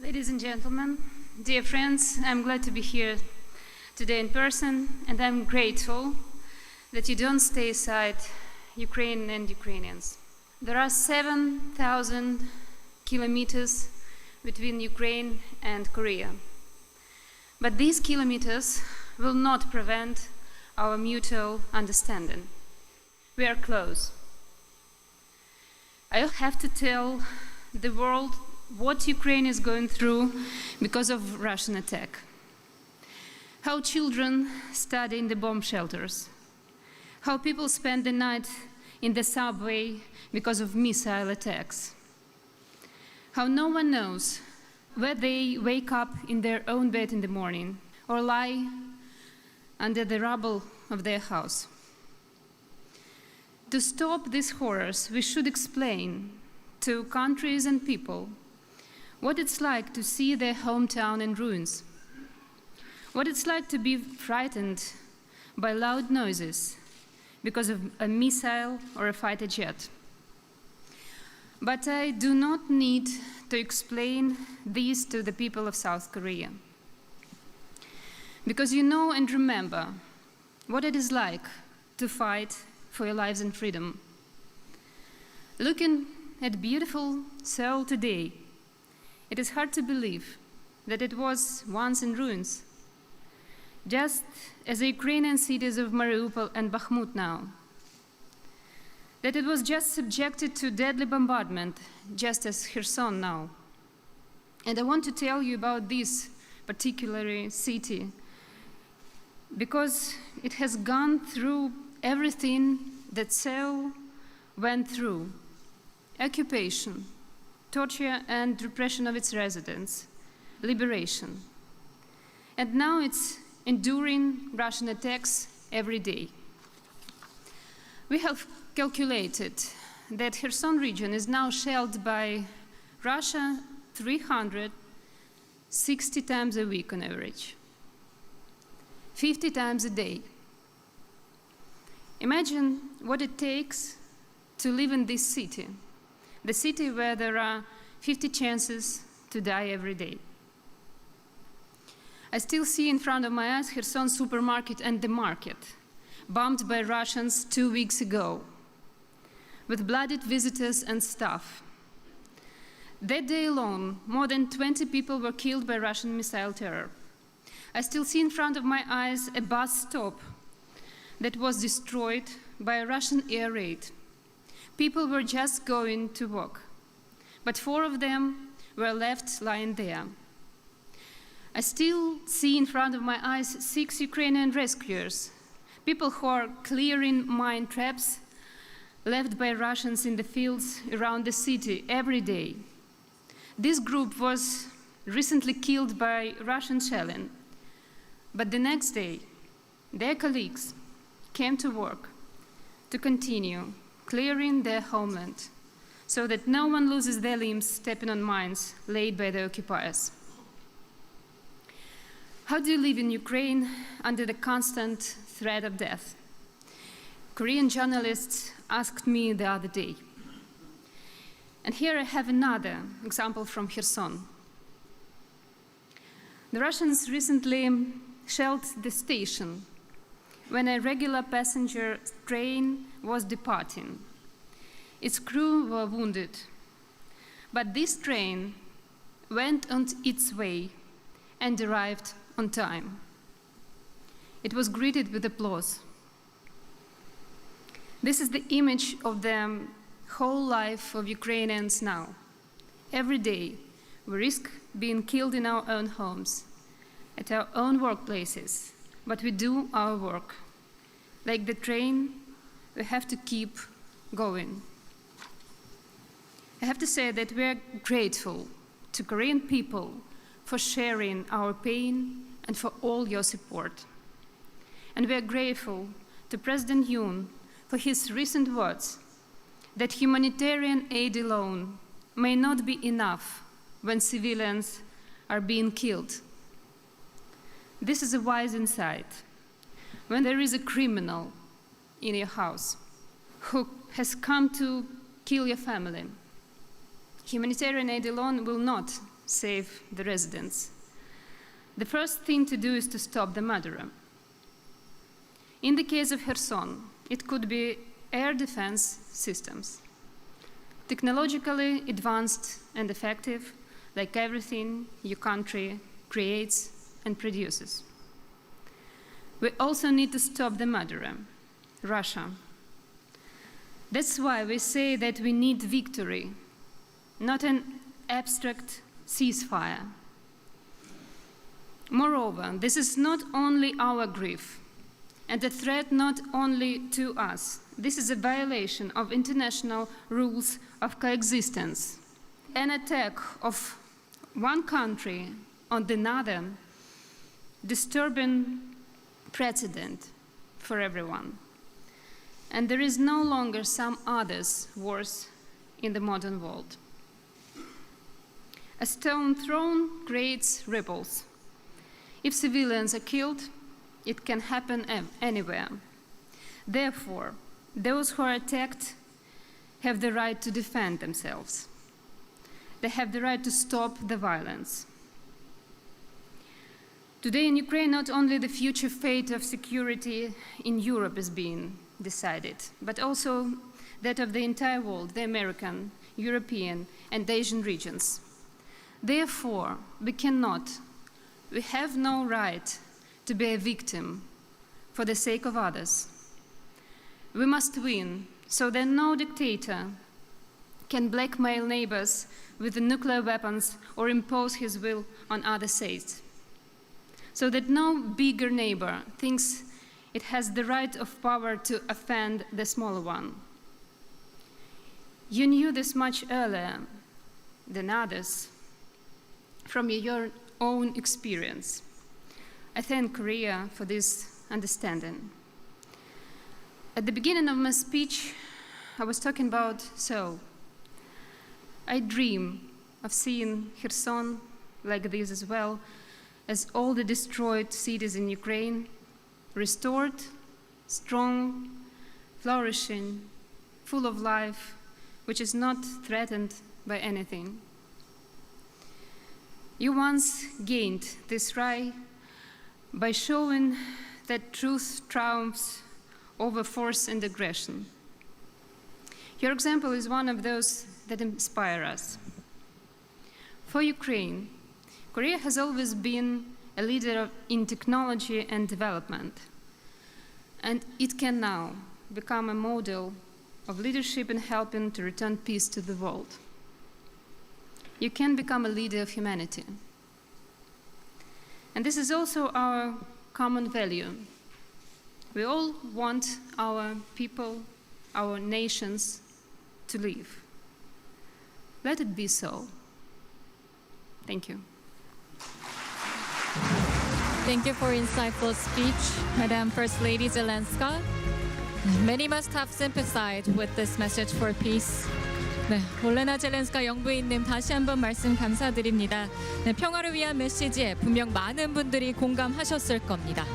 Ladies and gentlemen, dear friends, I'm glad to be here today in person, and I'm grateful that you don't stay aside, Ukraine and Ukrainians. There are 7,000 kilometers between Ukraine and Korea. But these kilometers will not prevent our mutual understanding. We are close. I have to tell the world what Ukraine is going through because of Russian attack. How children study in the bomb shelters. How people spend the night in the subway because of missile attacks. How no one knows where they wake up in their own bed in the morning or lie under the rubble of their house. To stop these horrors, we should explain to countries and people what it's like to see their hometown in ruins, what it's like to be frightened by loud noises because of a missile or a fighter jet. But I do not need to explain this to the people of South Korea, because you know and remember what it is like to fight for your lives and freedom. Looking at beautiful Seoul today, it is hard to believe that it was once in ruins, just as the Ukrainian cities of Mariupol and Bakhmut now. That it was just subjected to deadly bombardment, just as Kherson now. And I want to tell you about this particular city because it has gone through everything that Seoul went through: occupation, torture and repression of its residents, liberation. And now it's enduring Russian attacks every day. We have calculated that Kherson region is now shelled by Russia 360 times a week on average, 50 times a day. Imagine what it takes to live in this city, the city where there are 50 chances to die every day. I still see in front of my eyes Kherson supermarket and the market, bombed by Russians 2 weeks ago, with bloodied visitors and staff. That day alone, more than 20 people were killed by Russian missile terror. I still see in front of my eyes a bus stop that was destroyed by a Russian air raid. People were just going to work, but 4 of them were left lying there. I still see in front of my eyes 6 Ukrainian rescuers, people who are clearing mine traps left by Russians in the fields around the city every day. This group was recently killed by Russian shelling, but the next day, their colleagues came to work to continue clearing their homeland so that no one loses their limbs stepping on mines laid by the occupiers. How do you live in Ukraine under the constant threat of death? Korean journalists asked me the other day. And here I have another example from Kherson. The Russians recently shelled the station when a regular passenger train was departing. Its crew were wounded, but this train went on its way and arrived on time. It was greeted with applause. This is the image of the whole life of Ukrainians now. Every day, we risk being killed in our own homes, at our own workplaces, but we do our work. Like the train, we have to keep going. I have to say that we are grateful to Korean people for sharing our pain and for all your support. And we are grateful to President Yoon for his recent words that humanitarian aid alone may not be enough when civilians are being killed. This is a wise insight. When there is a criminal in your house who has come to kill your family, humanitarian aid alone will not save the residents. The first thing to do is to stop the murderer. In the case of Kherson, it could be air defense systems, technologically advanced and effective, like everything your country creates and produces. We also need to stop the murderer, Russia. That's why we say that we need victory, not an abstract ceasefire. Moreover, this is not only our grief, and a threat not only to us. This is a violation of international rules of coexistence. An attack of one country on another, disturbing precedent for everyone. And there is no longer some others worse in the modern world. A stone thrown creates ripples. If civilians are killed, it can happen anywhere. Therefore, those who are attacked have the right to defend themselves. They have the right to stop the violence. Today in Ukraine, not only the future fate of security in Europe is being decided, but also that of the entire world, the American, European, and Asian regions. Therefore, we have no right to be a victim for the sake of others. We must win so that no dictator can blackmail neighbors with nuclear weapons or impose his will on other states. So that no bigger neighbor thinks it has the right of power to offend the smaller one. You knew this much earlier than others from your own experience. I thank Korea for this understanding. At the beginning of my speech, I was talking about Seoul. I dream of seeing Kherson like this as well, as all the destroyed cities in Ukraine, restored, strong, flourishing, full of life, which is not threatened by anything. You once gained this right by showing that truth triumphs over force and aggression. Your example is one of those that inspire us. For Ukraine, Korea has always been a leader in technology and development, and it can now become a model of leadership in helping to return peace to the world. You can become a leader of humanity. And this is also our common value. We all want our people, our nations to live. Let it be so. Thank you. Thank you for insightful speech, Madam First Lady Zelenska. Many must have sympathized with this message for peace. 네, 올레나 젤렌스카 영부인님 다시 한번 말씀 감사드립니다. 네, 평화를 위한 메시지에 분명 많은 분들이 공감하셨을 겁니다.